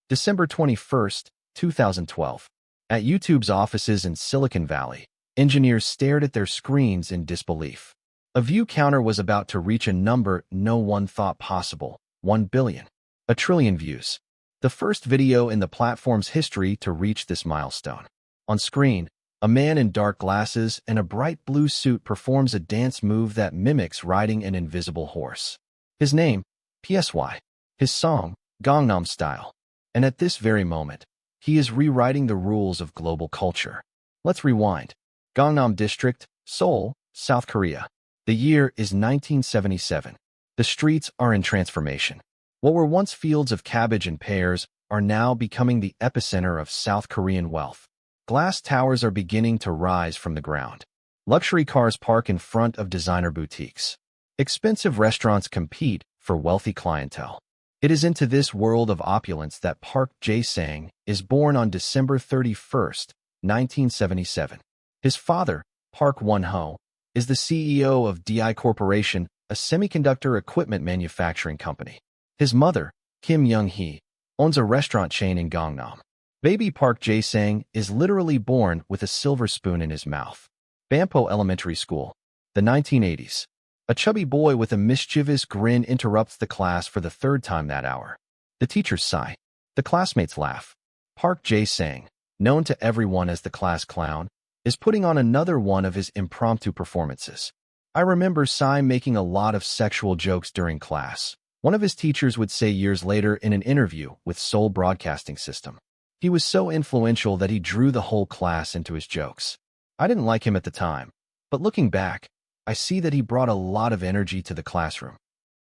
December 21st, 2012. At YouTube's offices in Silicon Valley, engineers stared at their screens in disbelief. A view counter was about to reach a number no one thought possible: 1 billion. A trillion views. The first video in the platform's history to reach this milestone. On screen, a man in dark glasses and a bright blue suit performs a dance move that mimics riding an invisible horse. His name, PSY. His song, Gangnam Style. And at this very moment, he is rewriting the rules of global culture. Let's rewind. Gangnam District, Seoul, South Korea. The year is 1977. The streets are in transformation. What were once fields of cabbage and pears are now becoming the epicenter of South Korean wealth. Glass towers are beginning to rise from the ground. Luxury cars park in front of designer boutiques. Expensive restaurants compete for wealthy clientele. It is into this world of opulence that Park Jae-sang is born on December 31st, 1977. His father, Park Won-ho, is the CEO of DI Corporation, a semiconductor equipment manufacturing company. His mother, Kim Young-hee, owns a restaurant chain in Gangnam. Baby Park Jae-sang is literally born with a silver spoon in his mouth. Bampo Elementary School. The 1980s. A chubby boy with a mischievous grin interrupts the class for the third time that hour. The teachers sigh. The classmates laugh. Park Jae-sang, known to everyone as the class clown, is putting on another one of his impromptu performances. I remember Psy making a lot of sexual jokes during class. One of his teachers would say years later in an interview with Seoul Broadcasting System. He was so influential that he drew the whole class into his jokes. I didn't like him at the time, but looking back, I see that he brought a lot of energy to the classroom.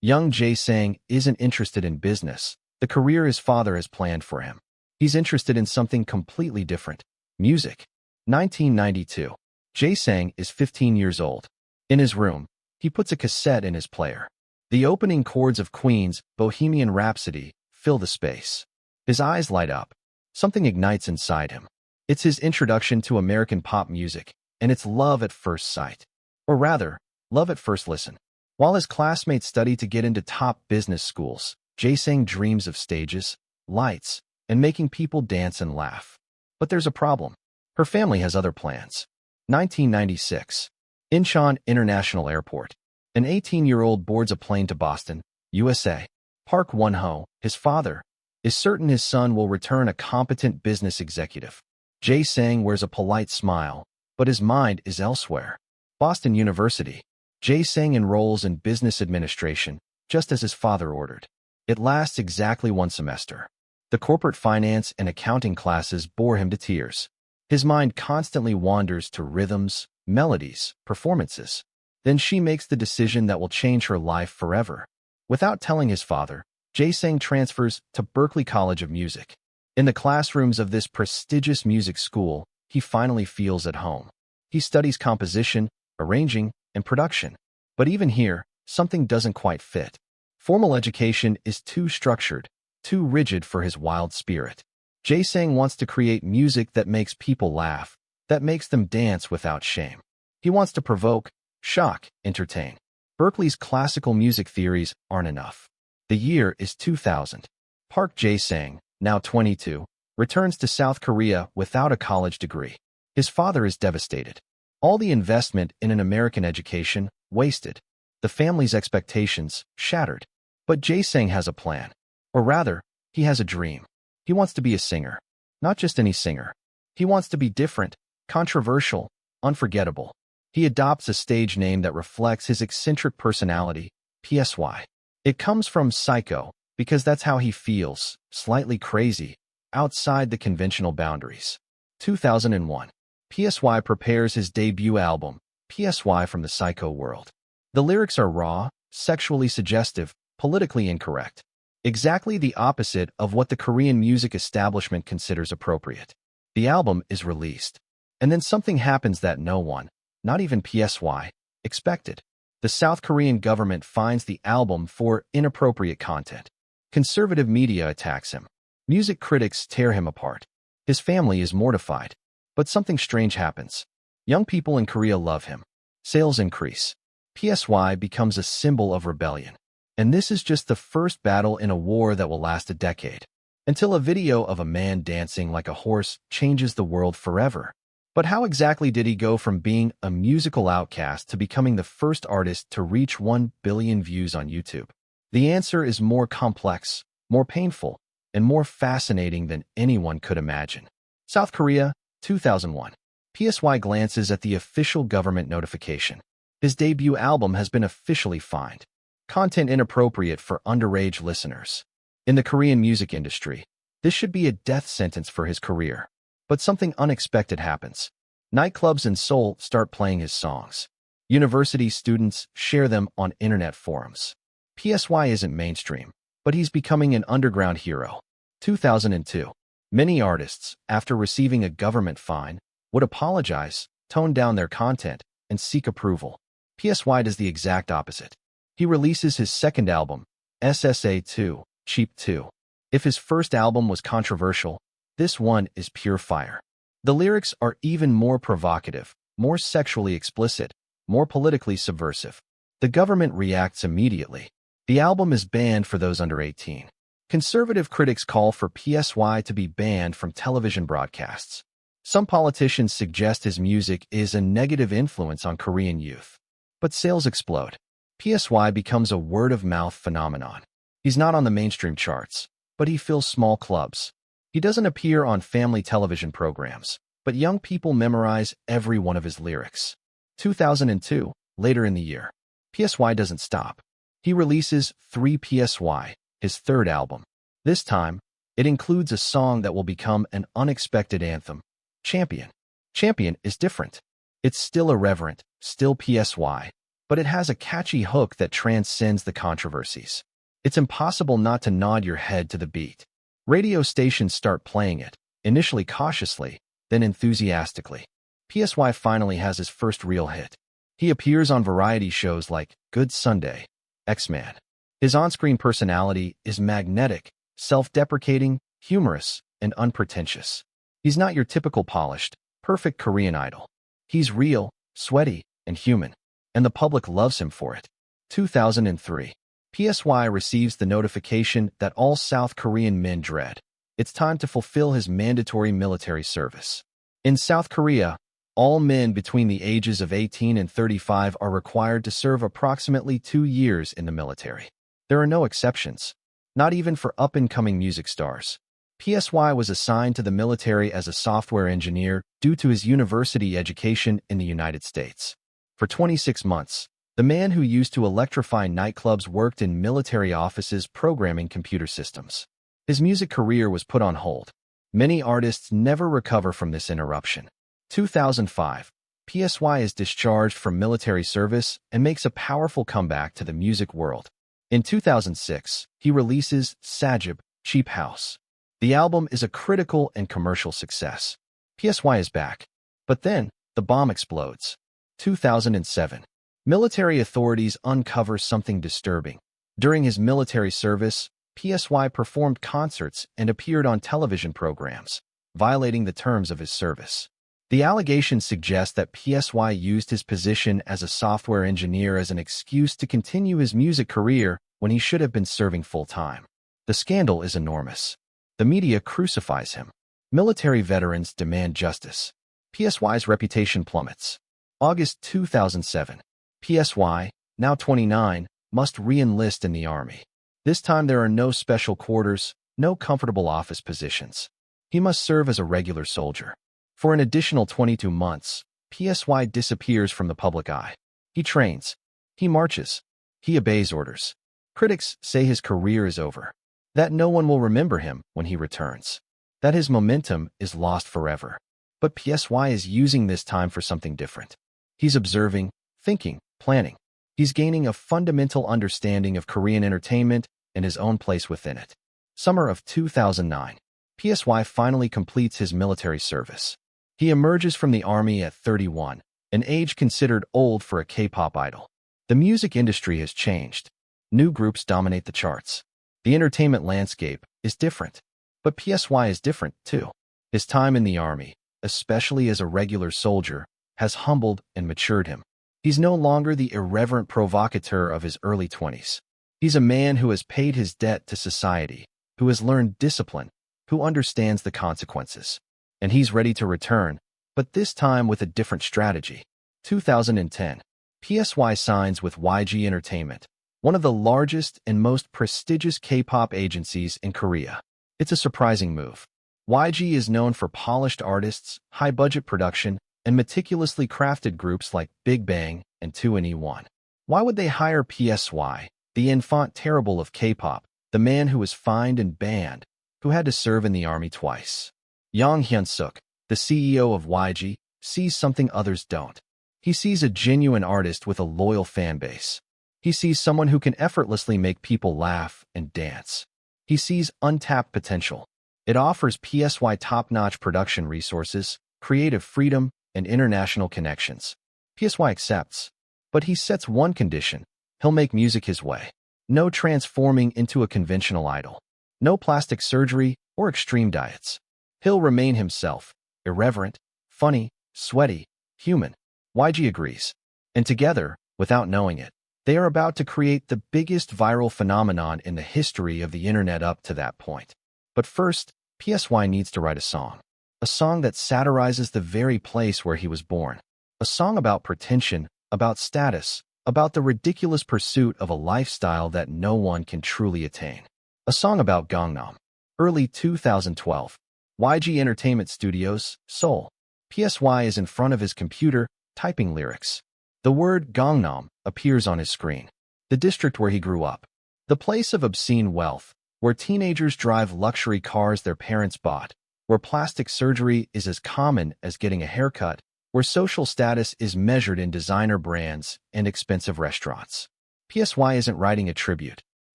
Young Jae-sang isn't interested in business, the career his father has planned for him. He's interested in something completely different: music. 1992. Jae-sang is 15 years old. In his room, he puts a cassette in his player. The opening chords of Queen's Bohemian Rhapsody fill the space. His eyes light up. Something ignites inside him. It's his introduction to American pop music, and it's love at first sight. Or rather, love at first listen. While his classmates study to get into top business schools, Jae-sang dreams of stages, lights, and making people dance and laugh. But there's a problem. Her family has other plans. 1996. Incheon International Airport. An 18-year-old boards a plane to Boston, USA. Park Won-ho, his father, is certain his son will return a competent business executive. Jae-sang wears a polite smile, but his mind is elsewhere. Boston University. Jae-sang enrolls in business administration, just as his father ordered. It lasts exactly one semester. The corporate finance and accounting classes bore him to tears. His mind constantly wanders to rhythms, melodies, performances. Then she makes the decision that will change her life forever. Without telling his father, Jae-sang transfers to Berklee College of Music. In the classrooms of this prestigious music school, he finally feels at home. He studies composition, arranging, and production. But even here, something doesn't quite fit. Formal education is too structured, too rigid for his wild spirit. Jae-sang wants to create music that makes people laugh, that makes them dance without shame. He wants to provoke, shock, entertain. Berklee's classical music theories aren't enough. The year is 2000. Park Jae-sang, now 22, returns to South Korea without a college degree. His father is devastated. All the investment in an American education, wasted. The family's expectations, shattered. But Jae-sang has a plan. Or rather, he has a dream. He wants to be a singer. Not just any singer. He wants to be different, controversial, unforgettable. He adopts a stage name that reflects his eccentric personality, PSY. It comes from psycho, because that's how he feels, slightly crazy, outside the conventional boundaries. 2001. PSY prepares his debut album, PSY from the Psycho World. The lyrics are raw, sexually suggestive, politically incorrect. Exactly the opposite of what the Korean music establishment considers appropriate. The album is released. And then something happens that no one, not even PSY, expected. The South Korean government finds the album for inappropriate content. Conservative media attacks him. Music critics tear him apart. His family is mortified. But something strange happens. Young people in Korea love him. Sales increase. PSY becomes a symbol of rebellion. And this is just the first battle in a war that will last a decade. until a video of a man dancing like a horse changes the world forever. But how exactly did he go from being a musical outcast to becoming the first artist to reach 1 billion views on YouTube? The answer is more complex, more painful, and more fascinating than anyone could imagine. South Korea, 2001. PSY glances at the official government notification. His debut album has been officially fined. Content inappropriate for underage listeners. In the Korean music industry, this should be a death sentence for his career. But something unexpected happens. Nightclubs in Seoul start playing his songs. University students share them on internet forums. PSY isn't mainstream, but he's becoming an underground hero. 2002. Many artists, after receiving a government fine, would apologize, tone down their content, and seek approval. PSY does the exact opposite. He releases his second album, SSA2, Cheap 2. If his first album was controversial, this one is pure fire. The lyrics are even more provocative, more sexually explicit, more politically subversive. The government reacts immediately. The album is banned for those under 18. Conservative critics call for PSY to be banned from television broadcasts. Some politicians suggest his music is a negative influence on Korean youth. But sales explode. PSY becomes a word-of-mouth phenomenon. He's not on the mainstream charts, but he fills small clubs. He doesn't appear on family television programs, but young people memorize every one of his lyrics. 2002, later in the year. PSY doesn't stop. He releases 3PSY, his third album. This time, it includes a song that will become an unexpected anthem, Champion. Champion is different. It's still irreverent, still PSY, but it has a catchy hook that transcends the controversies. It's impossible not to nod your head to the beat. Radio stations start playing it, initially cautiously, then enthusiastically. PSY finally has his first real hit. He appears on variety shows like Good Sunday, X-Man. His on-screen personality is magnetic, self-deprecating, humorous, and unpretentious. He's not your typical polished, perfect Korean idol. He's real, sweaty, and human, and the public loves him for it. 2003. PSY receives the notification that all South Korean men dread. It's time to fulfill his mandatory military service. In South Korea, all men between the ages of 18 and 35 are required to serve approximately 2 years in the military. There are no exceptions, not even for up-and-coming music stars. PSY was assigned to the military as a software engineer due to his university education in the United States. For 26 months, the man who used to electrify nightclubs worked in military offices programming computer systems. His music career was put on hold. Many artists never recover from this interruption. 2005. PSY is discharged from military service and makes a powerful comeback to the music world. In 2006, he releases Sajib, Cheap House. The album is a critical and commercial success. PSY is back. But then, the bomb explodes. 2007. Military authorities uncover something disturbing. During his military service, PSY performed concerts and appeared on television programs, violating the terms of his service. The allegations suggest that PSY used his position as a software engineer as an excuse to continue his music career when he should have been serving full-time. The scandal is enormous. The media crucifies him. Military veterans demand justice. PSY's reputation plummets. August 2007. PSY, now 29, must re-enlist in the army. This time there are no special quarters, no comfortable office positions. He must serve as a regular soldier. For an additional 22 months, PSY disappears from the public eye. He trains. He marches. He obeys orders. Critics say his career is over, that no one will remember him when he returns, that his momentum is lost forever. But PSY is using this time for something different. He's observing, thinking, planning. He's gaining a fundamental understanding of Korean entertainment and his own place within it. Summer of 2009. PSY finally completes his military service. He emerges from the army at 31, an age considered old for a K-pop idol. The music industry has changed. New groups dominate the charts. The entertainment landscape is different. But PSY is different, too. His time in the army, especially as a regular soldier, has humbled and matured him. He's no longer the irreverent provocateur of his early 20s. He's a man who has paid his debt to society, who has learned discipline, who understands the consequences. And he's ready to return, but this time with a different strategy. 2010. PSY signs with YG Entertainment, one of the largest and most prestigious K-pop agencies in Korea. It's a surprising move. YG is known for polished artists, high-budget production, and meticulously crafted groups like Big Bang and 2NE1. Why would they hire PSY, the enfant terrible of K-pop, the man who was fined and banned, who had to serve in the army twice? Yang Hyun-suk, the CEO of YG, sees something others don't. He sees a genuine artist with a loyal fan base. He sees someone who can effortlessly make people laugh and dance. He sees untapped potential. It offers PSY top-notch production resources, creative freedom, and international connections. PSY accepts, but he sets one condition: he'll make music his way. No transforming into a conventional idol. No plastic surgery or extreme diets. He'll remain himself, irreverent, funny, sweaty, human. YG agrees. And together, without knowing it, they are about to create the biggest viral phenomenon in the history of the internet up to that point. But first, PSY needs to write a song. A song that satirizes the very place where he was born. A song about pretension, about status, about the ridiculous pursuit of a lifestyle that no one can truly attain. A song about Gangnam. Early 2012. YG Entertainment Studios, Seoul. PSY is in front of his computer, typing lyrics. The word Gangnam appears on his screen. The district where he grew up. The place of obscene wealth, where teenagers drive luxury cars their parents bought, where plastic surgery is as common as getting a haircut, where social status is measured in designer brands and expensive restaurants. PSY isn't writing a tribute.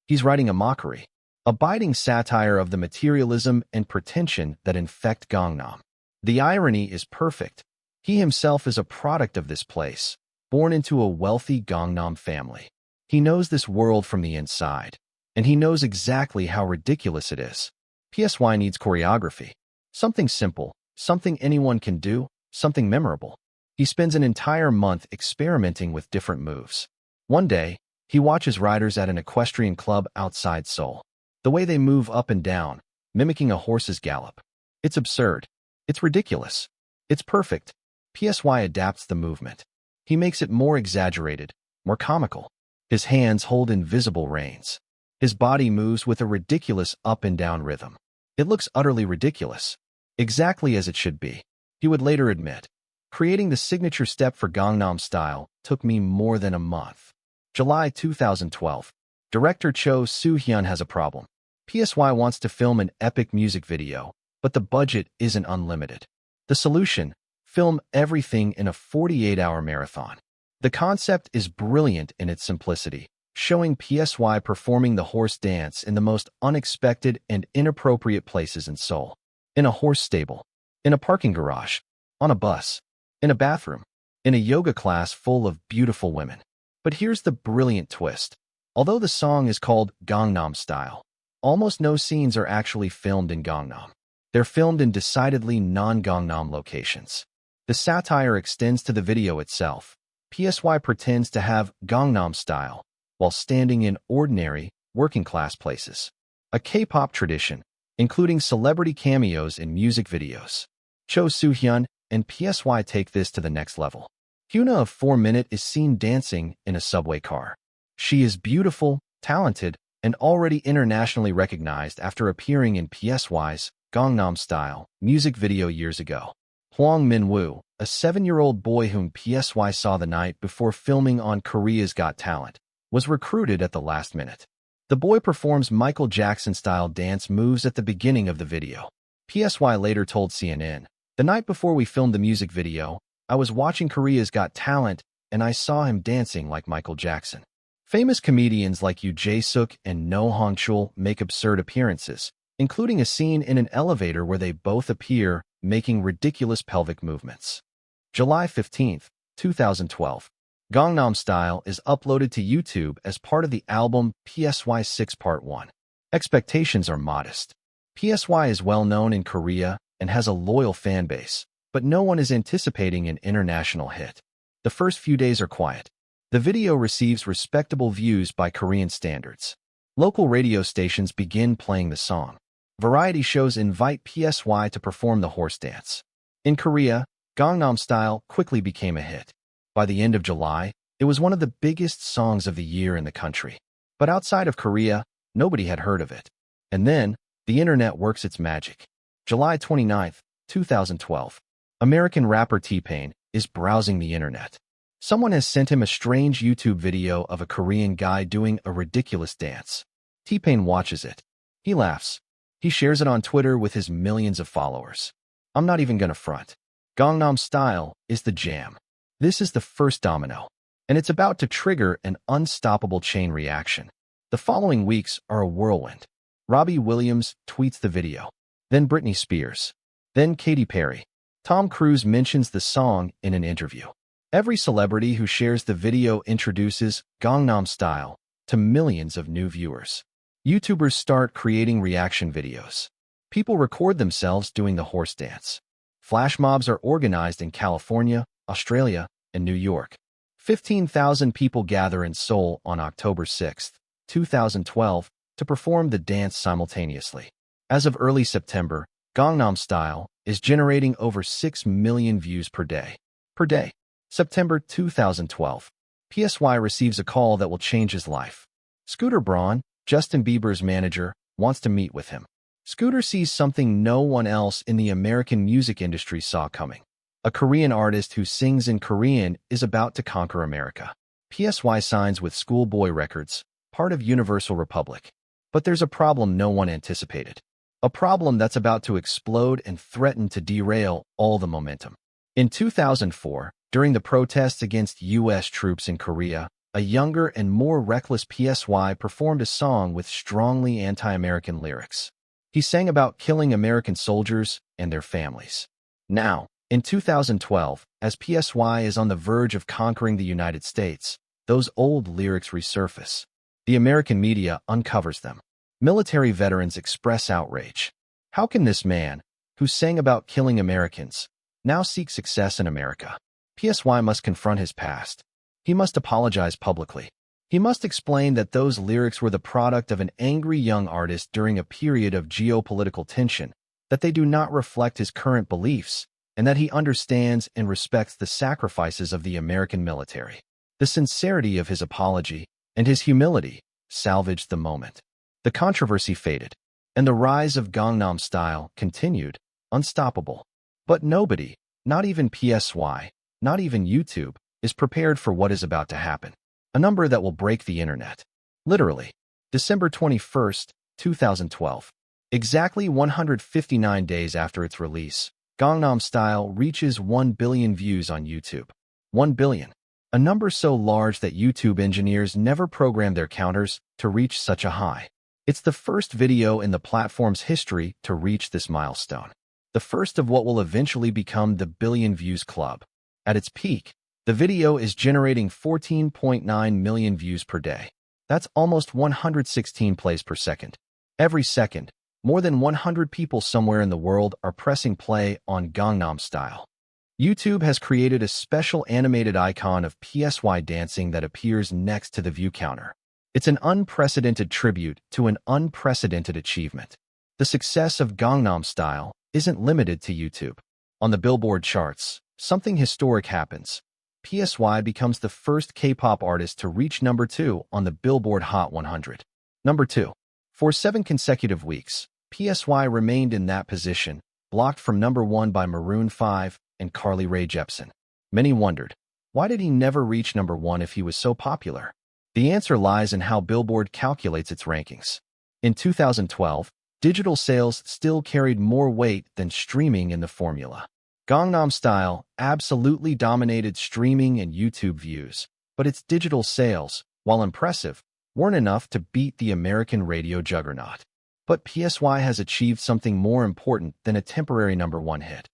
He's writing a mockery, a biting satire of the materialism and pretension that infect Gangnam. The irony is perfect. He himself is a product of this place, born into a wealthy Gangnam family. He knows this world from the inside, and he knows exactly how ridiculous it is. PSY needs choreography. Something simple, something anyone can do, something memorable. He spends an entire month experimenting with different moves. One day, he watches riders at an equestrian club outside Seoul. The way they move up and down, mimicking a horse's gallop. It's absurd. It's ridiculous. It's perfect. PSY adapts the movement. He makes it more exaggerated, more comical. His hands hold invisible reins. His body moves with a ridiculous up and down rhythm. It looks utterly ridiculous. Exactly as it should be. He would later admit, creating the signature step for Gangnam Style took me more than a month. July 2012. Director Cho Soo-hyun has a problem. PSY wants to film an epic music video, but the budget isn't unlimited. The solution: film everything in a 48-hour marathon. The concept is brilliant in its simplicity, showing PSY performing the horse dance in the most unexpected and inappropriate places in Seoul. In a horse stable, in a parking garage, on a bus, in a bathroom, in a yoga class full of beautiful women. But here's the brilliant twist. Although the song is called Gangnam Style, almost no scenes are actually filmed in Gangnam. They're filmed in decidedly non-Gangnam locations. The satire extends to the video itself. PSY pretends to have Gangnam Style while standing in ordinary, working-class places. A K-pop tradition, including celebrity cameos in music videos. Cho Soo-hyun and PSY take this to the next level. Hyuna of 4 Minute is seen dancing in a subway car. She is beautiful, talented, and already internationally recognized after appearing in PSY's Gangnam Style music video years ago. Hwang Min-woo, a 7-year-old boy whom PSY saw the night before filming on Korea's Got Talent, was recruited at the last minute. The boy performs Michael Jackson-style dance moves at the beginning of the video. PSY later told CNN, "The night before we filmed the music video, I was watching Korea's Got Talent and I saw him dancing like Michael Jackson." Famous comedians like Yoo Jae-suk and No Hong-chul make absurd appearances, including a scene in an elevator where they both appear making ridiculous pelvic movements. July 15, 2012. Gangnam Style is uploaded to YouTube as part of the album PSY 6 Part 1. Expectations are modest. PSY is well known in Korea and has a loyal fan base, but no one is anticipating an international hit. The first few days are quiet. The video receives respectable views by Korean standards. Local radio stations begin playing the song. Variety shows invite PSY to perform the horse dance. In Korea, Gangnam Style quickly became a hit. By the end of July, it was one of the biggest songs of the year in the country. But outside of Korea, nobody had heard of it. And then, the internet works its magic. July 29, 2012. American rapper T-Pain is browsing the internet. Someone has sent him a strange YouTube video of a Korean guy doing a ridiculous dance. T-Pain watches it. He laughs. He shares it on Twitter with his millions of followers. I'm not even gonna front. Gangnam Style is the jam. This is the first domino, and it's about to trigger an unstoppable chain reaction. The following weeks are a whirlwind. Robbie Williams tweets the video, then Britney Spears, then Katy Perry. Tom Cruise mentions the song in an interview. Every celebrity who shares the video introduces Gangnam Style to millions of new viewers. YouTubers start creating reaction videos. People record themselves doing the horse dance. Flash mobs are organized in California, Australia, and New York. 15,000 people gather in Seoul on October 6, 2012, to perform the dance simultaneously. As of early September, Gangnam Style is generating over 6 million views per day. September 2012. PSY receives a call that will change his life. Scooter Braun, Justin Bieber's manager, wants to meet with him. Scooter sees something no one else in the American music industry saw coming. A Korean artist who sings in Korean is about to conquer America. PSY signs with Schoolboy Records, part of Universal Republic. But there's a problem no one anticipated. A problem that's about to explode and threaten to derail all the momentum. In 2004, during the protests against U.S. troops in Korea, a younger and more reckless PSY performed a song with strongly anti-American lyrics. He sang about killing American soldiers and their families. Now, in 2012, as PSY is on the verge of conquering the United States, those old lyrics resurface. The American media uncovers them. Military veterans express outrage. How can this man, who sang about killing Americans, now seek success in America? PSY must confront his past. He must apologize publicly. He must explain that those lyrics were the product of an angry young artist during a period of geopolitical tension, that they do not reflect his current beliefs, and that he understands and respects the sacrifices of the American military. The sincerity of his apology and his humility salvaged the moment. The controversy faded, and the rise of Gangnam Style continued, unstoppable. But nobody, not even PSY, not even YouTube, is prepared for what is about to happen. A number that will break the internet. Literally. December 21, 2012. Exactly 159 days after its release, Gangnam Style reaches 1 billion views on YouTube. 1 billion. A number so large that YouTube engineers never programmed their counters to reach such a high. It's the first video in the platform's history to reach this milestone. The first of what will eventually become the Billion Views Club. At its peak, the video is generating 14.9 million views per day. That's almost 116 plays per second. Every second, more than 100 people somewhere in the world are pressing play on Gangnam Style. YouTube has created a special animated icon of PSY dancing that appears next to the view counter. It's an unprecedented tribute to an unprecedented achievement. The success of Gangnam Style isn't limited to YouTube. On the Billboard charts, something historic happens. PSY becomes the first K-pop artist to reach number 2 on the Billboard Hot 100. Number 2. For 7 consecutive weeks, PSY remained in that position, blocked from number 1 by Maroon 5 and Carly Rae Jepsen. Many wondered, why did he never reach number 1 if he was so popular? The answer lies in how Billboard calculates its rankings. In 2012, digital sales still carried more weight than streaming in the formula. Gangnam Style absolutely dominated streaming and YouTube views, but its digital sales, while impressive, weren't enough to beat the American radio juggernaut. But PSY has achieved something more important than a temporary number 1 hit.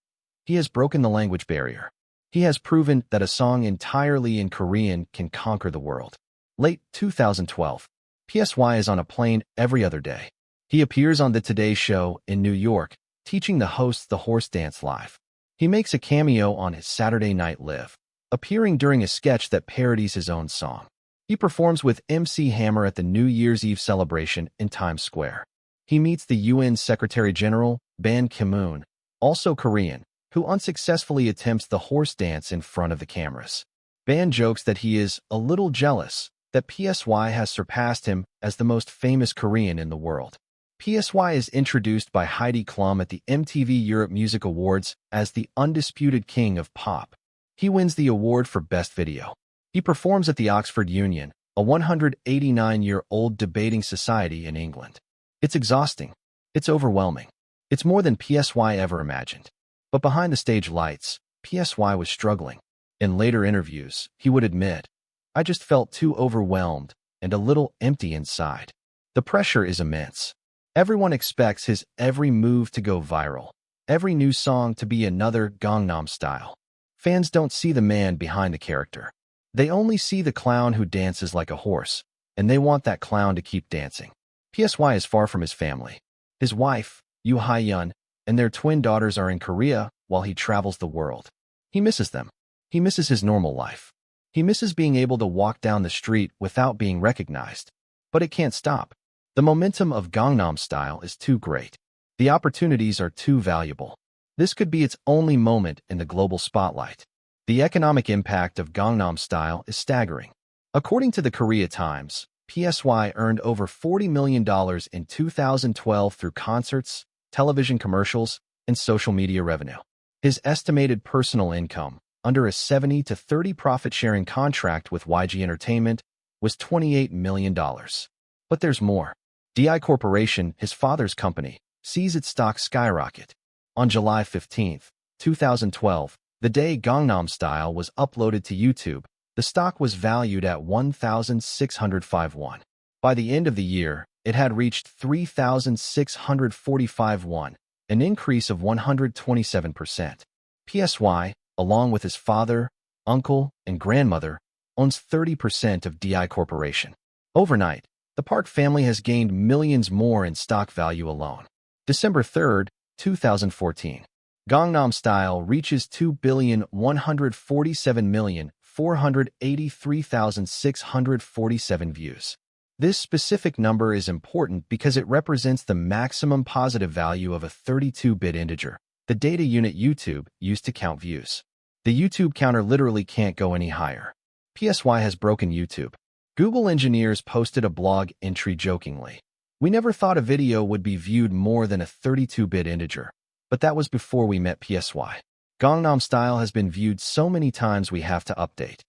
He has broken the language barrier. He has proven that a song entirely in Korean can conquer the world. Late 2012, PSY is on a plane every other day. He appears on The Today Show in New York, teaching the hosts the horse dance live. He makes a cameo on his Saturday Night Live, appearing during a sketch that parodies his own song. He performs with MC Hammer at the New Year's Eve celebration in Times Square. He meets the UN Secretary General, Ban Ki-moon, also Korean, who unsuccessfully attempts the horse dance in front of the cameras. Ban jokes that he is a little jealous that PSY has surpassed him as the most famous Korean in the world. PSY is introduced by Heidi Klum at the MTV Europe Music Awards as the undisputed king of pop. He wins the award for Best Video. He performs at the Oxford Union, a 189-year-old debating society in England. It's exhausting. It's overwhelming. It's more than PSY ever imagined. But behind the stage lights, PSY was struggling. In later interviews, he would admit, "I just felt too overwhelmed and a little empty inside." The pressure is immense. Everyone expects his every move to go viral, every new song to be another Gangnam Style. Fans don't see the man behind the character. They only see the clown who dances like a horse, and they want that clown to keep dancing. PSY is far from his family. His wife, Yoo Ha-yeon, and their twin daughters are in Korea while he travels the world. He misses them. He misses his normal life. He misses being able to walk down the street without being recognized. But it can't stop. The momentum of Gangnam Style is too great. The opportunities are too valuable. This could be its only moment in the global spotlight. The economic impact of Gangnam Style is staggering. According to the Korea Times, PSY earned over $40 million in 2012 through concerts, television commercials, and social media revenue. His estimated personal income, under a 70-30 profit-sharing contract with YG Entertainment, was $28 million. But there's more. DI Corporation, his father's company, sees its stock skyrocket. On July 15, 2012, the day Gangnam Style was uploaded to YouTube, the stock was valued at 1,605 won. By the end of the year, it had reached 3,645 won, an increase of 127%. PSY, along with his father, uncle, and grandmother, owns 30% of DI Corporation. Overnight, the Park family has gained millions more in stock value alone. December 3, 2014. Gangnam Style reaches 2,147,483,647 views. This specific number is important because it represents the maximum positive value of a 32-bit integer, the data unit YouTube used to count views. The YouTube counter literally can't go any higher. PSY has broken YouTube. Google engineers posted a blog entry jokingly. "We never thought a video would be viewed more than a 32-bit integer. But that was before we met PSY. Gangnam Style has been viewed so many times we have to update."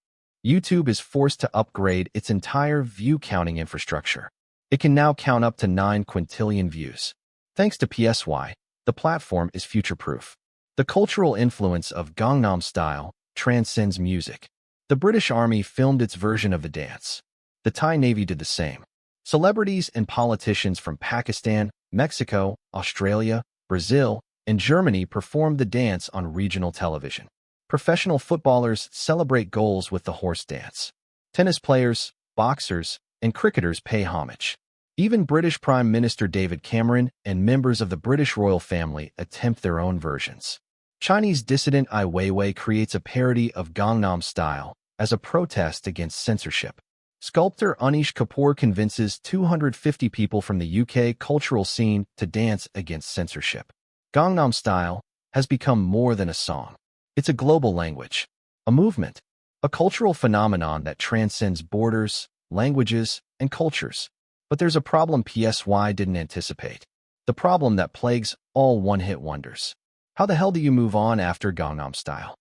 YouTube is forced to upgrade its entire view counting infrastructure. It can now count up to 9 quintillion views. Thanks to PSY, the platform is future-proof. The cultural influence of Gangnam Style transcends music. The British Army filmed its version of the dance. The Thai Navy did the same. Celebrities and politicians from Pakistan, Mexico, Australia, Brazil, and Germany performed the dance on regional television. Professional footballers celebrate goals with the horse dance. Tennis players, boxers, and cricketers pay homage. Even British Prime Minister David Cameron and members of the British royal family attempt their own versions. Chinese dissident Ai Weiwei creates a parody of Gangnam Style as a protest against censorship. Sculptor Anish Kapoor convinces 250 people from the UK cultural scene to dance against censorship. Gangnam Style has become more than a song. It's a global language, a movement, a cultural phenomenon that transcends borders, languages, and cultures. But there's a problem PSY didn't anticipate. The problem that plagues all one-hit wonders. How the hell do you move on after Gangnam Style?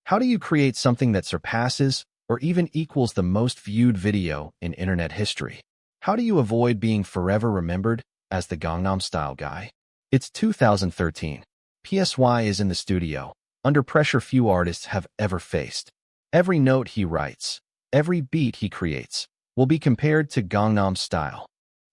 How do you create something that surpasses or even equals the most viewed video in internet history? How do you avoid being forever remembered as the Gangnam Style guy? It's 2013. PSY is in the studio, under pressure few artists have ever faced. Every note he writes, every beat he creates, will be compared to Gangnam Style.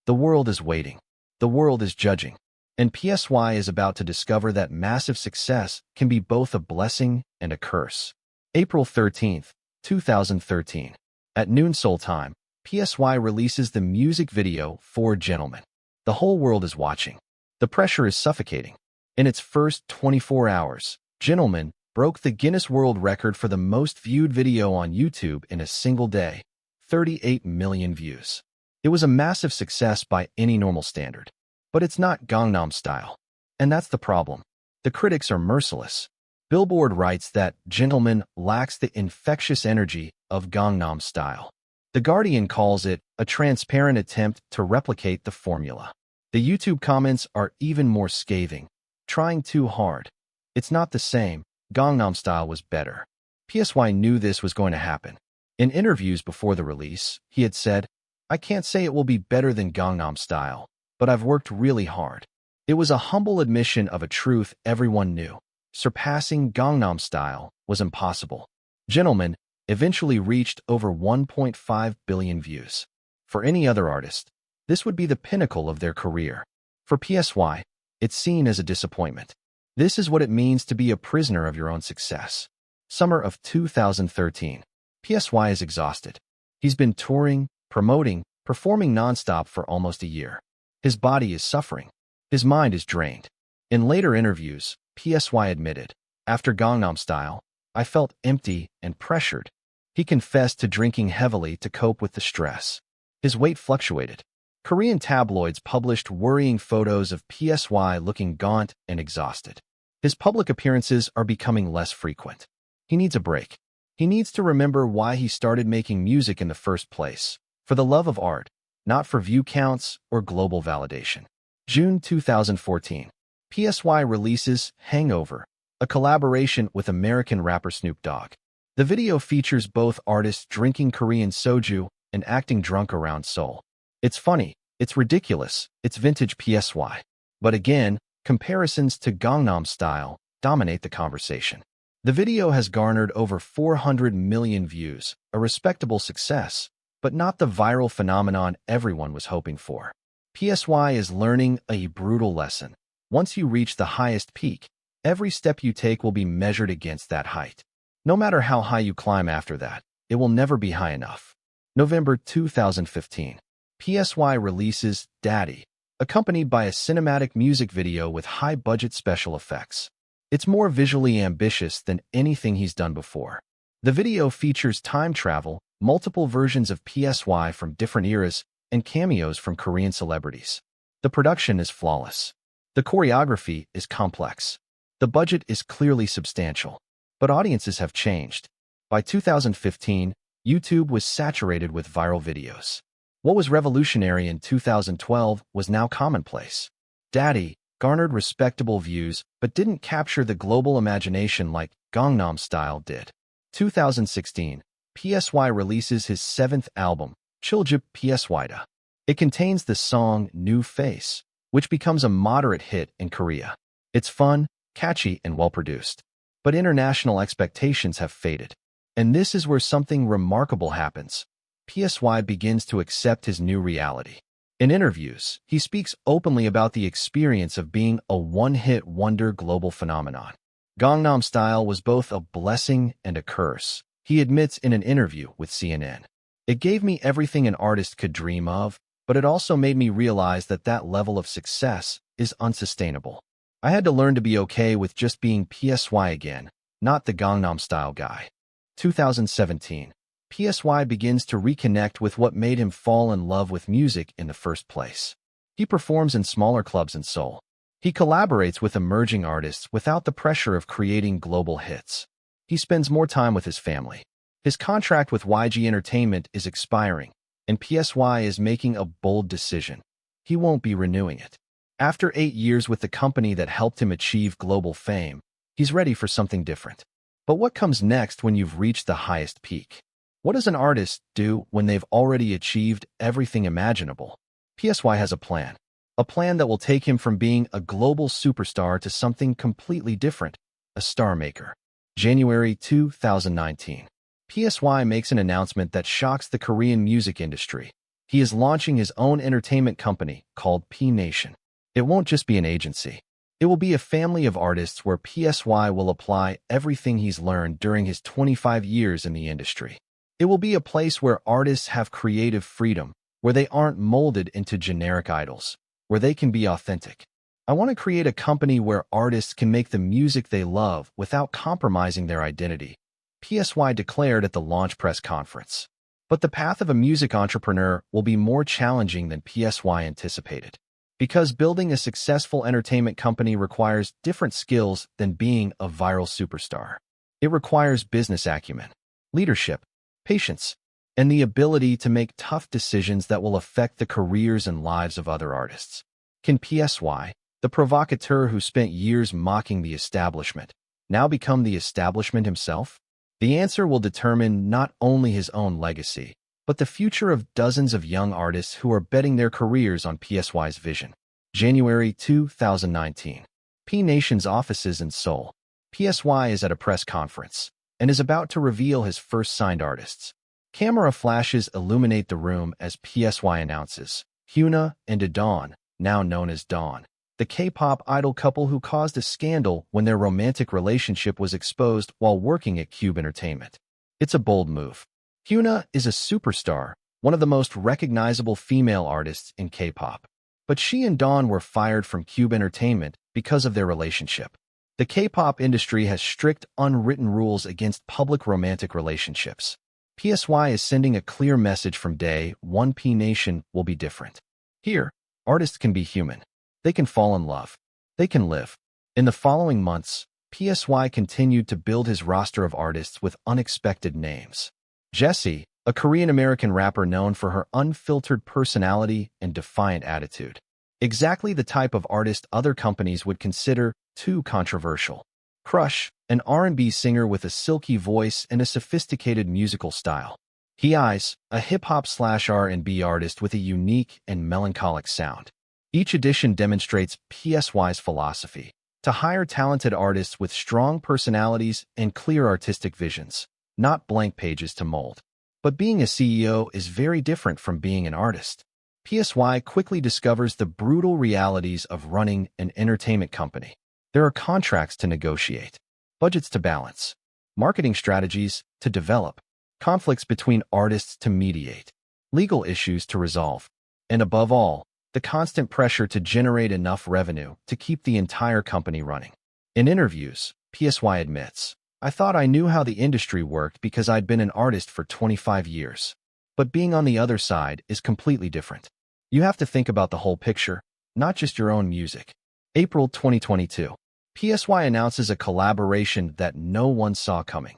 The world is waiting. The world is judging. And PSY is about to discover that massive success can be both a blessing and a curse. April 13th, 2013. At noon Seoul time, PSY releases the music video for Gentlemen. The whole world is watching. The pressure is suffocating. In its first 24 hours, Gentlemen broke the Guinness World Record for the most viewed video on YouTube in a single day, 38 million views. It was a massive success by any normal standard. But it's not Gangnam Style. And that's the problem. The critics are merciless. Billboard writes that Gentleman lacks the infectious energy of Gangnam Style. The Guardian calls it a transparent attempt to replicate the formula. The YouTube comments are even more scathing. Trying too hard. It's not the same. Gangnam Style was better. PSY knew this was going to happen. In interviews before the release, he had said, "I can't say it will be better than Gangnam Style, but I've worked really hard." It was a humble admission of a truth everyone knew. Surpassing Gangnam Style was impossible. Gentleman eventually reached over 1.5 billion views. For any other artist, this would be the pinnacle of their career. For PSY, it's seen as a disappointment. This is what it means to be a prisoner of your own success. Summer of 2013. PSY is exhausted. He's been touring, promoting, performing nonstop for almost a year. His body is suffering. His mind is drained. In later interviews, PSY admitted, "After Gangnam Style, I felt empty and pressured." He confessed to drinking heavily to cope with the stress. His weight fluctuated. Korean tabloids published worrying photos of PSY looking gaunt and exhausted. His public appearances are becoming less frequent. He needs a break. He needs to remember why he started making music in the first place, for the love of art, not for view counts or global validation. June 2014. PSY releases Hangover, a collaboration with American rapper Snoop Dogg. The video features both artists drinking Korean soju and acting drunk around Seoul. It's funny, it's ridiculous, it's vintage PSY. But again, comparisons to Gangnam Style dominate the conversation. The video has garnered over 400 million views, a respectable success, but not the viral phenomenon everyone was hoping for. PSY is learning a brutal lesson. Once you reach the highest peak, every step you take will be measured against that height. No matter how high you climb after that, it will never be high enough. November 2015. PSY releases Daddy, accompanied by a cinematic music video with high-budget special effects. It's more visually ambitious than anything he's done before. The video features time travel, multiple versions of PSY from different eras, and cameos from Korean celebrities. The production is flawless. The choreography is complex. The budget is clearly substantial. But audiences have changed. By 2015, YouTube was saturated with viral videos. What was revolutionary in 2012 was now commonplace. Daddy garnered respectable views but didn't capture the global imagination like Gangnam Style did. 2016, PSY releases his 7th album, Chiljip PSYda. It contains the song New Face, which becomes a moderate hit in Korea. It's fun, catchy, and well-produced. But international expectations have faded. And this is where something remarkable happens. PSY begins to accept his new reality. In interviews, he speaks openly about the experience of being a one-hit wonder global phenomenon. Gangnam Style was both a blessing and a curse, he admits in an interview with CNN. It gave me everything an artist could dream of, but it also made me realize that that level of success is unsustainable. I had to learn to be okay with just being PSY again, not the Gangnam Style guy. 2017. PSY begins to reconnect with what made him fall in love with music in the first place. He performs in smaller clubs in Seoul. He collaborates with emerging artists without the pressure of creating global hits. He spends more time with his family. His contract with YG Entertainment is expiring, and PSY is making a bold decision. He won't be renewing it. After 8 years with the company that helped him achieve global fame, he's ready for something different. But what comes next when you've reached the highest peak? What does an artist do when they've already achieved everything imaginable? PSY has a plan that will take him from being a global superstar to something completely different, a star maker. January 2019. PSY makes an announcement that shocks the Korean music industry. He is launching his own entertainment company called P Nation. It won't just be an agency. It will be a family of artists where PSY will apply everything he's learned during his 25 years in the industry. It will be a place where artists have creative freedom, where they aren't molded into generic idols, where they can be authentic. I want to create a company where artists can make the music they love without compromising their identity, PSY declared at the launch press conference. But the path of a music entrepreneur will be more challenging than PSY anticipated. Because building a successful entertainment company requires different skills than being a viral superstar. It requires business acumen, leadership, patience, and the ability to make tough decisions that will affect the careers and lives of other artists. Can PSY, the provocateur who spent years mocking the establishment, now become the establishment himself? The answer will determine not only his own legacy, but the future of dozens of young artists who are betting their careers on PSY's vision. January 2019. P Nation's offices in Seoul. PSY is at a press conference and is about to reveal his first signed artists. Camera flashes illuminate the room as PSY announces Hyuna and Dawn, now known as Dawn, the K-pop idol couple who caused a scandal when their romantic relationship was exposed while working at Cube Entertainment. It's a bold move. Hyuna is a superstar, one of the most recognizable female artists in K-pop. But she and Dawn were fired from Cube Entertainment because of their relationship. The K-pop industry has strict, unwritten rules against public romantic relationships. PSY is sending a clear message from day one: P Nation will be different. Here, artists can be human. They can fall in love. They can live. In the following months, PSY continued to build his roster of artists with unexpected names. Jessie, a Korean-American rapper known for her unfiltered personality and defiant attitude. Exactly the type of artist other companies would consider too controversial. Crush, an R&B singer with a silky voice and a sophisticated musical style. Eyes, a hip-hop/R&B artist with a unique and melancholic sound. Each edition demonstrates PSY's philosophy to hire talented artists with strong personalities and clear artistic visions, not blank pages to mold. But being a CEO is very different from being an artist. PSY quickly discovers the brutal realities of running an entertainment company. There are contracts to negotiate, budgets to balance, marketing strategies to develop, conflicts between artists to mediate, legal issues to resolve, and above all, the constant pressure to generate enough revenue to keep the entire company running. In interviews, PSY admits, "I thought I knew how the industry worked because I'd been an artist for 25 years. But being on the other side is completely different. You have to think about the whole picture, not just your own music." April 2022. PSY announces a collaboration that no one saw coming.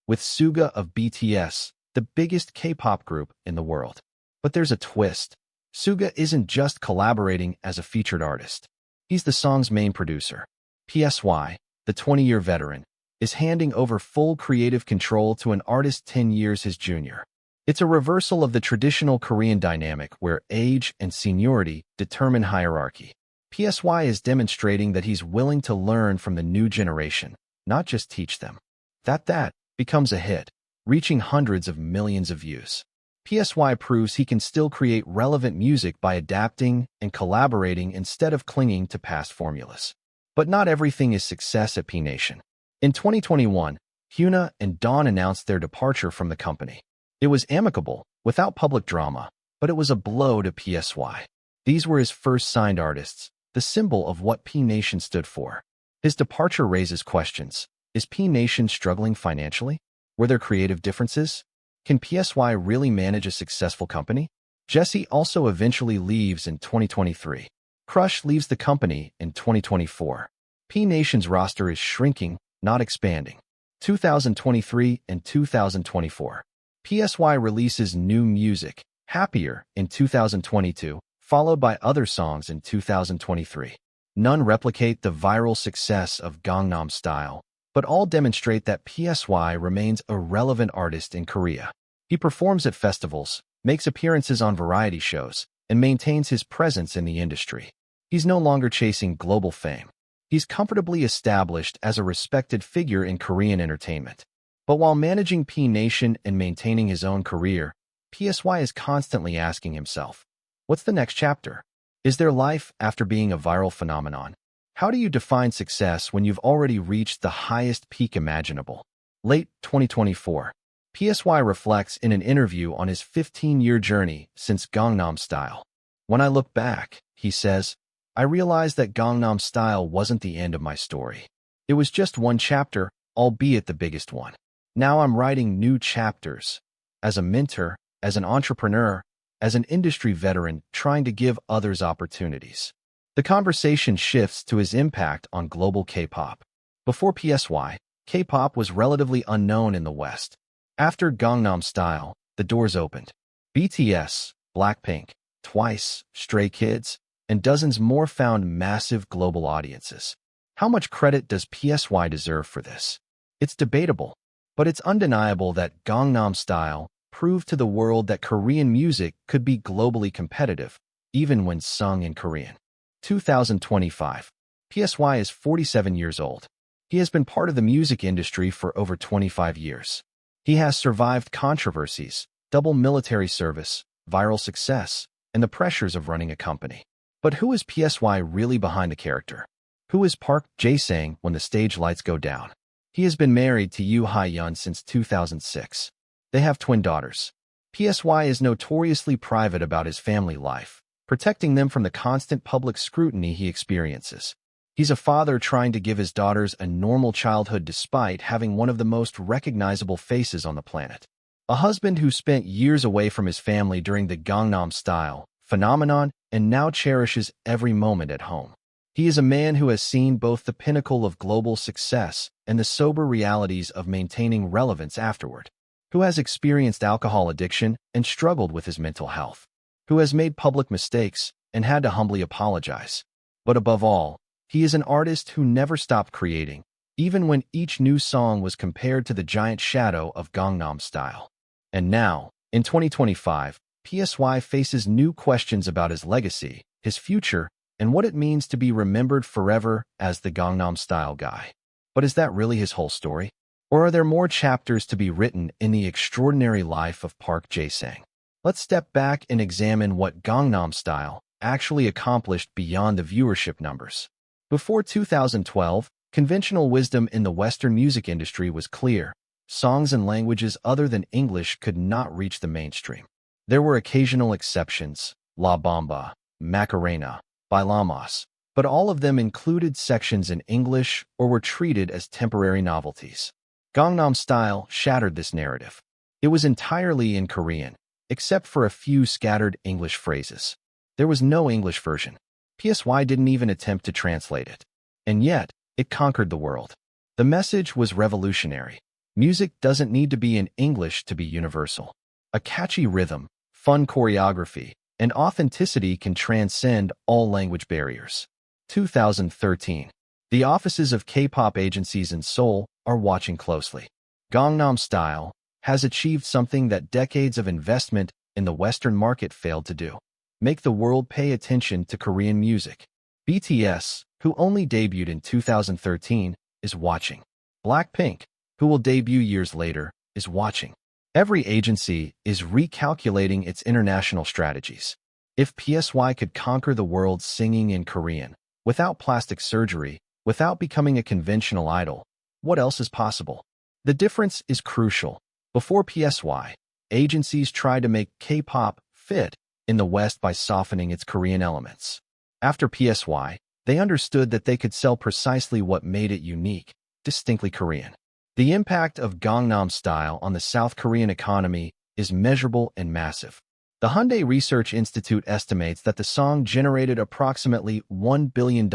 With Suga of BTS, the biggest K-pop group in the world. But there's a twist. Suga isn't just collaborating as a featured artist. He's the song's main producer. PSY, the 20-year veteran, is handing over full creative control to an artist 10 years his junior. It's a reversal of the traditional Korean dynamic where age and seniority determine hierarchy. PSY is demonstrating that he's willing to learn from the new generation, not just teach them. That becomes a hit, reaching hundreds of millions of views. PSY proves he can still create relevant music by adapting and collaborating instead of clinging to past formulas. But not everything is success at P Nation. In 2021, Hyuna and Dawn announced their departure from the company. It was amicable, without public drama, but it was a blow to PSY. These were his first signed artists, the symbol of what P Nation stood for. His departure raises questions. Is P Nation struggling financially? Were there creative differences? Can PSY really manage a successful company? Jessie also eventually leaves in 2023. Crush leaves the company in 2024. P Nation's roster is shrinking, not expanding. 2023 and 2024. PSY releases new music, Happier, in 2022, followed by other songs in 2023. None replicate the viral success of Gangnam Style, but all demonstrate that PSY remains a relevant artist in Korea. He performs at festivals, makes appearances on variety shows, and maintains his presence in the industry. He's no longer chasing global fame. He's comfortably established as a respected figure in Korean entertainment. But while managing P Nation and maintaining his own career, PSY is constantly asking himself, what's the next chapter? Is there life after being a viral phenomenon? How do you define success when you've already reached the highest peak imaginable? Late 2024. PSY reflects in an interview on his 15-year journey since Gangnam Style. "When I look back," he says, "I realized that Gangnam Style wasn't the end of my story. It was just one chapter, albeit the biggest one. Now I'm writing new chapters. As a mentor, as an entrepreneur, as an industry veteran trying to give others opportunities. The conversation shifts to his impact on global K-pop. Before PSY, K-pop was relatively unknown in the West. After Gangnam Style, the doors opened. BTS, BLACKPINK, Twice, Stray Kids, and dozens more found massive global audiences. How much credit does PSY deserve for this? It's debatable, but it's undeniable that Gangnam Style proved to the world that Korean music could be globally competitive, even when sung in Korean. 2025. PSY is 47 years old. He has been part of the music industry for over 25 years. He has survived controversies, double military service, viral success, and the pressures of running a company. But who is PSY really behind the character? Who is Park Jae-sang when the stage lights go down? He has been married to Yoo Ha-yeon since 2006. They have twin daughters. PSY is notoriously private about his family life, protecting them from the constant public scrutiny he experiences. He's a father trying to give his daughters a normal childhood despite having one of the most recognizable faces on the planet. A husband who spent years away from his family during the Gangnam Style phenomenon and now cherishes every moment at home. He is a man who has seen both the pinnacle of global success and the sober realities of maintaining relevance afterward, who has experienced alcohol addiction and struggled with his mental health, who has made public mistakes and had to humbly apologize. But above all, he is an artist who never stopped creating, even when each new song was compared to the giant shadow of Gangnam Style. And now, in 2025, PSY faces new questions about his legacy, his future, and what it means to be remembered forever as the Gangnam Style guy. But is that really his whole story? Or are there more chapters to be written in the extraordinary life of Park Jae-sang? Let's step back and examine what Gangnam Style actually accomplished beyond the viewership numbers. Before 2012, conventional wisdom in the Western music industry was clear. Songs in languages other than English could not reach the mainstream. There were occasional exceptions, La Bamba, Macarena, Bailamos, but all of them included sections in English or were treated as temporary novelties. Gangnam Style shattered this narrative. It was entirely in Korean, except for a few scattered English phrases. There was no English version. PSY didn't even attempt to translate it. And yet, it conquered the world. The message was revolutionary. Music doesn't need to be in English to be universal. A catchy rhythm, fun choreography, and authenticity can transcend all language barriers. 2013. The offices of K-pop agencies in Seoul are watching closely. Gangnam Style has achieved something that decades of investment in the Western market failed to do. Make the world pay attention to Korean music. BTS, who only debuted in 2013, is watching. BLACKPINK, who will debut years later, is watching. Every agency is recalculating its international strategies. If PSY could conquer the world singing in Korean, without plastic surgery, without becoming a conventional idol, what else is possible? The difference is crucial. Before PSY, agencies tried to make K-pop fit in the West by softening its Korean elements. After PSY, they understood that they could sell precisely what made it unique, distinctly Korean. The impact of Gangnam Style on the South Korean economy is measurable and massive. The Hyundai Research Institute estimates that the song generated approximately $1 billion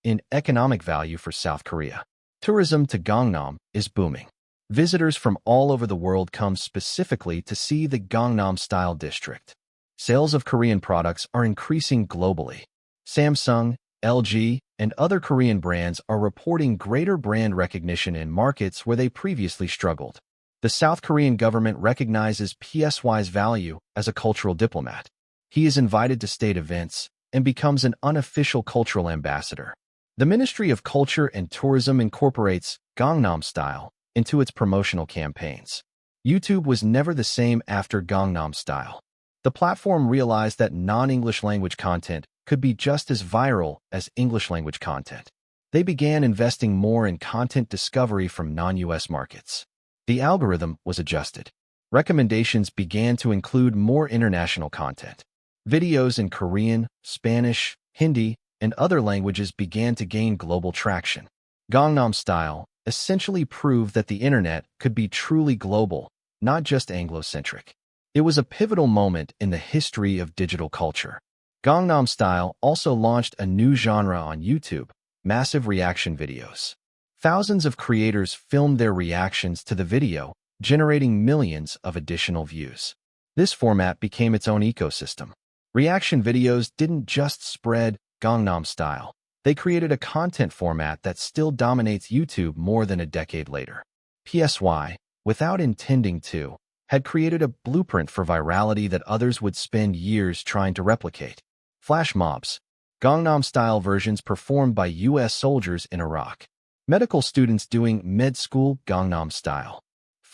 in economic value for South Korea. Tourism to Gangnam is booming. Visitors from all over the world come specifically to see the Gangnam Style district. Sales of Korean products are increasing globally. Samsung, LG, and other Korean brands are reporting greater brand recognition in markets where they previously struggled. The South Korean government recognizes PSY's value as a cultural diplomat. He is invited to state events and becomes an unofficial cultural ambassador. The Ministry of Culture and Tourism incorporates Gangnam Style into its promotional campaigns. YouTube was never the same after Gangnam Style. The platform realized that non-English language content could be just as viral as English language content. They began investing more in content discovery from non-US markets. The algorithm was adjusted. Recommendations began to include more international content. Videos in Korean, Spanish, Hindi, and other languages began to gain global traction. Gangnam Style essentially proved that the internet could be truly global, not just Anglo-centric. It was a pivotal moment in the history of digital culture. Gangnam Style also launched a new genre on YouTube, massive reaction videos. Thousands of creators filmed their reactions to the video, generating millions of additional views. This format became its own ecosystem. Reaction videos didn't just spread Gangnam Style. They created a content format that still dominates YouTube more than a decade later. PSY, without intending to, had created a blueprint for virality that others would spend years trying to replicate. Flash mobs, Gangnam Style versions performed by U.S. soldiers in Iraq. Medical students doing med school Gangnam Style.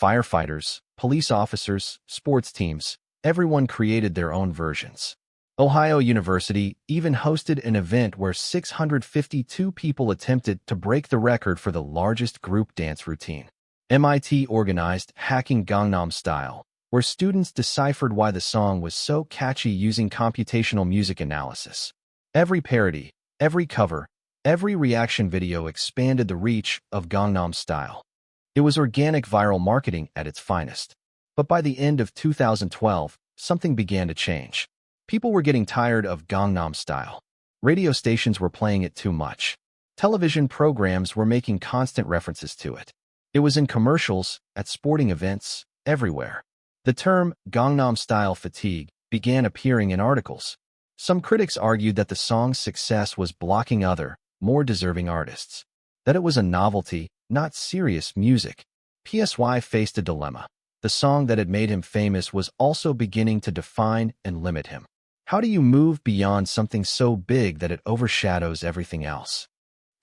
Firefighters, police officers, sports teams, everyone created their own versions. Ohio University even hosted an event where 652 people attempted to break the record for the largest group dance routine. MIT organized Hacking Gangnam Style, where students deciphered why the song was so catchy using computational music analysis. Every parody, every cover, every reaction video expanded the reach of Gangnam Style. It was organic viral marketing at its finest. But by the end of 2012, something began to change. People were getting tired of Gangnam Style. Radio stations were playing it too much. Television programs were making constant references to it. It was in commercials, at sporting events, everywhere. The term Gangnam Style fatigue began appearing in articles. Some critics argued that the song's success was blocking other, more deserving artists. That it was a novelty, not serious music. PSY faced a dilemma. The song that had made him famous was also beginning to define and limit him. How do you move beyond something so big that it overshadows everything else?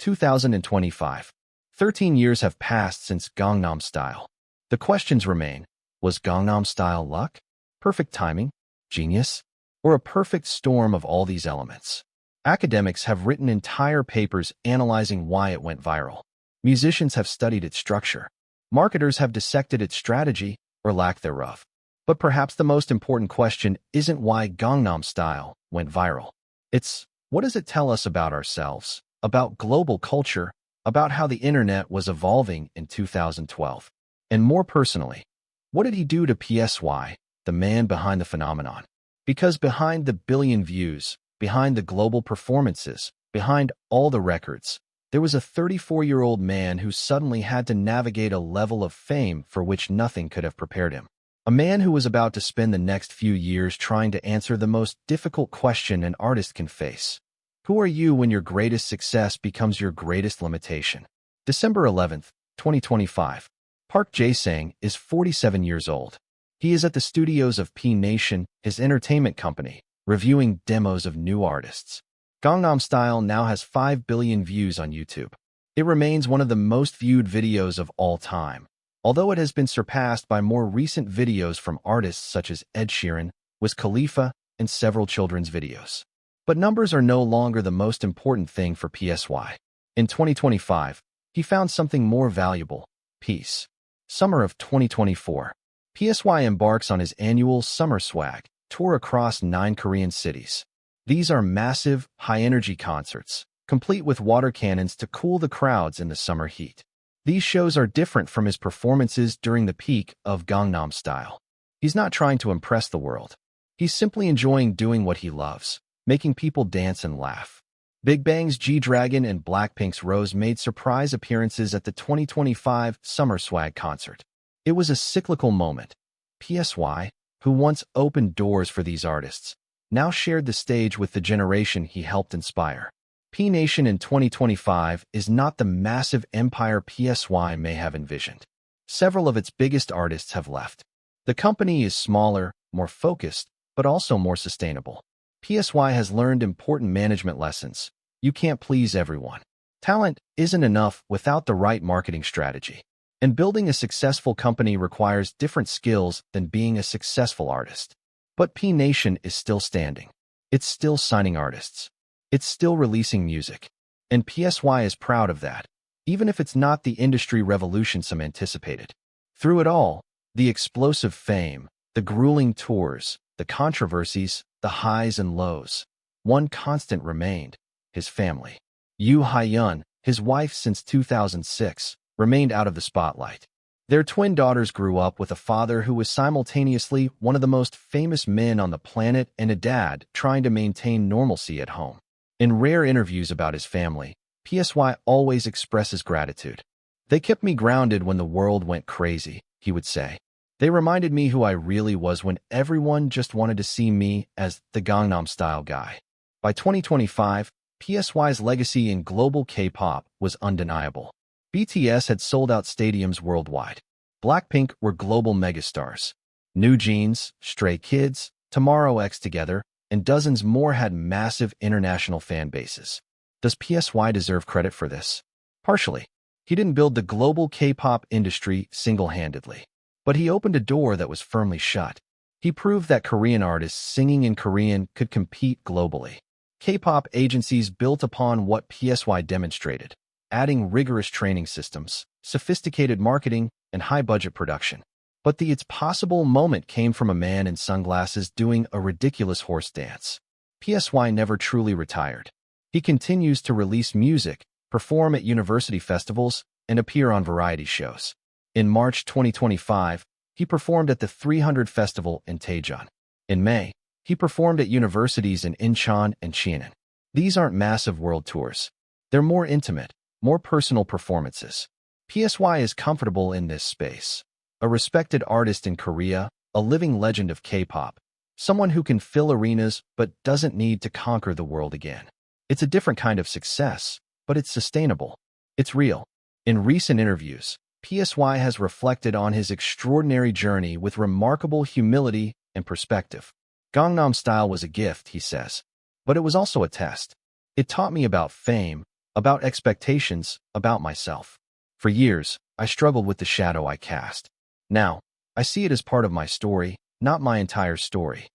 2025. 13 years have passed since Gangnam Style. The questions remain. Was Gangnam Style luck? Perfect timing? Genius? Or a perfect storm of all these elements? Academics have written entire papers analyzing why it went viral. Musicians have studied its structure. Marketers have dissected its strategy, or lack thereof. But perhaps the most important question isn't why Gangnam Style went viral. It's, what does it tell us about ourselves, about global culture, about how the internet was evolving in 2012? And more personally, what did he do to PSY, the man behind the phenomenon? Because behind the billion views, behind the global performances, behind all the records, there was a 34-year-old man who suddenly had to navigate a level of fame for which nothing could have prepared him. A man who was about to spend the next few years trying to answer the most difficult question an artist can face. Who are you when your greatest success becomes your greatest limitation? December 11th, 2025. Park Jae-sang is 47 years old. He is at the studios of P Nation, his entertainment company, reviewing demos of new artists. Gangnam Style now has 5 billion views on YouTube. It remains one of the most viewed videos of all time, although it has been surpassed by more recent videos from artists such as Ed Sheeran, Wiz Khalifa, and several children's videos. But numbers are no longer the most important thing for PSY. In 2025, he found something more valuable: peace. Summer of 2024. PSY embarks on his annual Summer Swag tour across 9 Korean cities. These are massive, high-energy concerts, complete with water cannons to cool the crowds in the summer heat. These shows are different from his performances during the peak of Gangnam Style. He's not trying to impress the world. He's simply enjoying doing what he loves, making people dance and laugh. Big Bang's G-Dragon and BLACKPINK's Rose made surprise appearances at the 2025 Summer Swag concert. It was a cyclical moment. PSY, who once opened doors for these artists, now shared the stage with the generation he helped inspire. P Nation in 2025 is not the massive empire PSY may have envisioned. Several of its biggest artists have left. The company is smaller, more focused, but also more sustainable. PSY has learned important management lessons. You can't please everyone. Talent isn't enough without the right marketing strategy. And building a successful company requires different skills than being a successful artist. But P Nation is still standing. It's still signing artists. It's still releasing music. And PSY is proud of that, even if it's not the industry revolution some anticipated. Through it all, the explosive fame, the grueling tours, the controversies, the highs and lows, one constant remained: his family. Yoo Ha-yeon, his wife since 2006, remained out of the spotlight. Their twin daughters grew up with a father who was simultaneously one of the most famous men on the planet and a dad trying to maintain normalcy at home. In rare interviews about his family, PSY always expresses gratitude. "They kept me grounded when the world went crazy," he would say. "They reminded me who I really was when everyone just wanted to see me as the Gangnam Style guy." By 2025, PSY's legacy in global K-pop was undeniable. BTS had sold out stadiums worldwide. BLACKPINK were global megastars. New Jeans, Stray Kids, Tomorrow X Together, and dozens more had massive international fan bases. Does PSY deserve credit for this? Partially. He didn't build the global K-pop industry single-handedly, but he opened a door that was firmly shut. He proved that Korean artists singing in Korean could compete globally. K-pop agencies built upon what PSY demonstrated, adding rigorous training systems, sophisticated marketing, and high-budget production. But the "it's possible" moment came from a man in sunglasses doing a ridiculous horse dance. PSY never truly retired. He continues to release music, perform at university festivals, and appear on variety shows. In March 2025, he performed at the 300 Festival in Daejeon. In May, he performed at universities in Incheon and Cheonan. These aren't massive world tours. They're more intimate, more personal performances. PSY is comfortable in this space. A respected artist in Korea, a living legend of K-pop, someone who can fill arenas but doesn't need to conquer the world again. It's a different kind of success, but it's sustainable. It's real. In recent interviews, PSY has reflected on his extraordinary journey with remarkable humility and perspective. "Gangnam Style was a gift," he says, "but it was also a test. It taught me about fame, about expectations, about myself. For years, I struggled with the shadow I cast. Now, I see it as part of my story, not my entire story."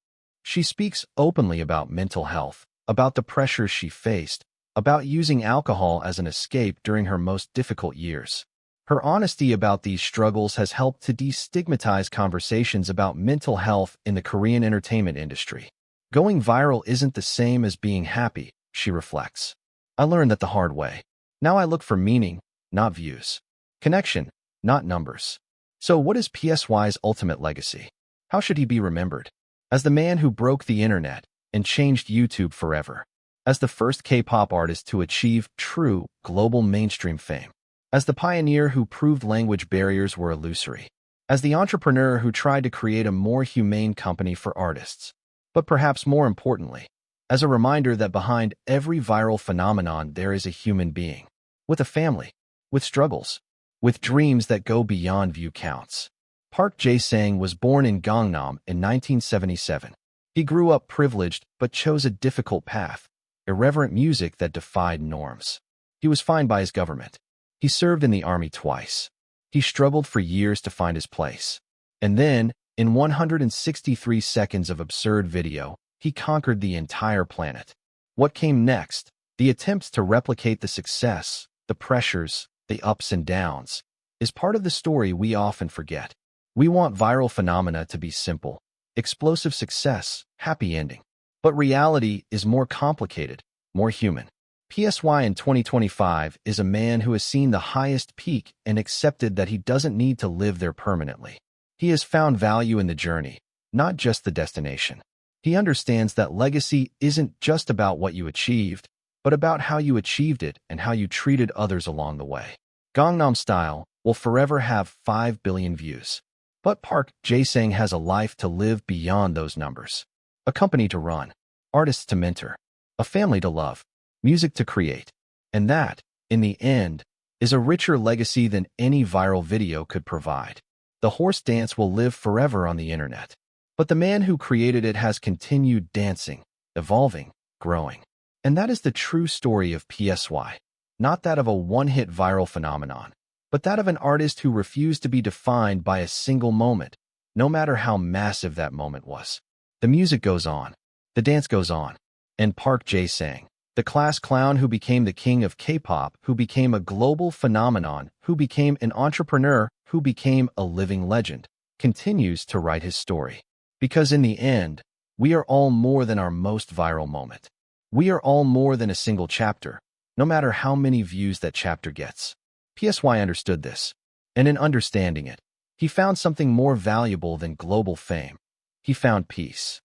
She speaks openly about mental health, about the pressures she faced, about using alcohol as an escape during her most difficult years. Her honesty about these struggles has helped to destigmatize conversations about mental health in the Korean entertainment industry. "Going viral isn't the same as being happy," she reflects. "I learned that the hard way. Now I look for meaning, not views. Connection, not numbers." So what is PSY's ultimate legacy? How should he be remembered? As the man who broke the internet and changed YouTube forever. As the first K-pop artist to achieve true global mainstream fame. As the pioneer who proved language barriers were illusory. As the entrepreneur who tried to create a more humane company for artists. But perhaps more importantly, as a reminder that behind every viral phenomenon there is a human being. With a family. With struggles. With dreams that go beyond view counts. Park Jae-sang was born in Gangnam in 1977. He grew up privileged but chose a difficult path. Irreverent music that defied norms. He was fined by his government. He served in the army twice. He struggled for years to find his place. And then, in 163 seconds of absurd video, he conquered the entire planet. What came next? The attempts to replicate the success, the pressures, the ups and downs, is part of the story we often forget. We want viral phenomena to be simple, explosive success, happy ending. But reality is more complicated, more human. PSY in 2025 is a man who has seen the highest peak and accepted that he doesn't need to live there permanently. He has found value in the journey, not just the destination. He understands that legacy isn't just about what you achieved, but about how you achieved it and how you treated others along the way. Gangnam Style will forever have 5 billion views. But Park Jae-sang has a life to live beyond those numbers. A company to run, artists to mentor, a family to love, music to create. And that, in the end, is a richer legacy than any viral video could provide. The horse dance will live forever on the internet. But the man who created it has continued dancing, evolving, growing. And that is the true story of PSY. Not that of a one-hit viral phenomenon, but that of an artist who refused to be defined by a single moment, no matter how massive that moment was. The music goes on. The dance goes on. And Park Jae-sang, the class clown who became the king of K-pop, who became a global phenomenon, who became an entrepreneur, who became a living legend, continues to write his story. Because in the end, we are all more than our most viral moment. We are all more than a single chapter, no matter how many views that chapter gets. PSY understood this, And in understanding it, he found something more valuable than global fame. He found peace.